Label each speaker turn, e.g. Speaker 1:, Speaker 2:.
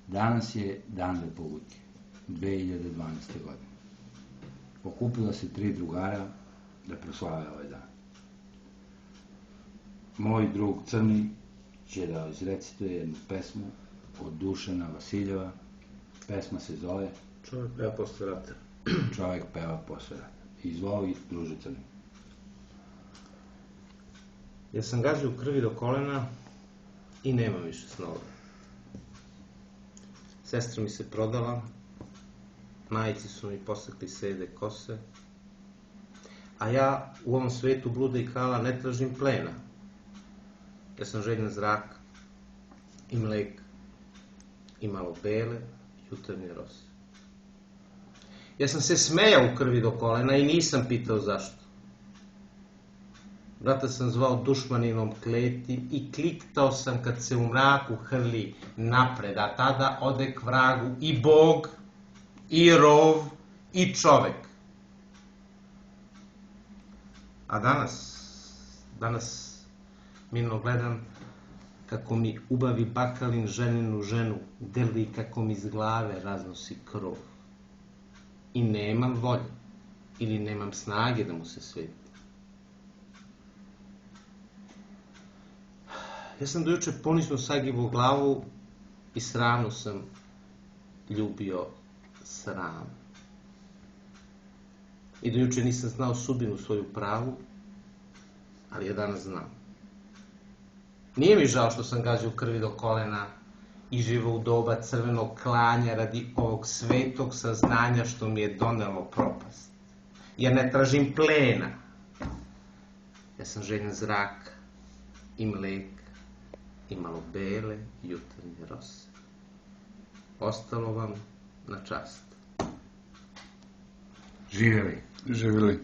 Speaker 1: Danas je dan Republike, 2012. godine. Okupila se 3 drugara da proslave ovaj dan. Moj drug Crni će da izrecituje jednu pesmu od Dušana Vasiljeva. Pesma se zove
Speaker 2: Čovjek peva posle rata.
Speaker 1: Čovjek peva posle rata. Izvoli, druže Crni.
Speaker 2: Ja sam gazio u krvi do kolena i nemam više snova. Sestra mi se prodala, majici su mi posekli sede kose, a ja u ovom svetu bluda i kala ne tražim plena. Ja sam željan zraka i mleka i malo bele jutarnje rose. Ja sam se smejao u krvi do kolena i nisam pitao zašto. Brata sam zvao dušmaninom kleti i kliktao sam kad se u mraku hrli napred, a tada ode k vragu i Bog, i rov, i čovek. A danas mirno gledam kako mi ubavi bakalin ženinu ženu, drli kako mi iz glave raznosi krov. I nemam volje, ili nemam snage da mu se sveti. Ja sam dojuče ponisno sagibao glavu i sramno sam ljubio sram. I dojuče nisam znao sudbinu svoju pravu, ali ja danas znam. Nije mi žao što sam gazio krvi do kolena i živao u doba crvenog klanja radi ovog svetog saznanja što mi je donelo propast. Ja ne tražim plena. Ja sam željan zraka i mleka i malo bele jutarnje rose. Ostalo vam na čast.
Speaker 1: Živjeli.
Speaker 3: Živjeli.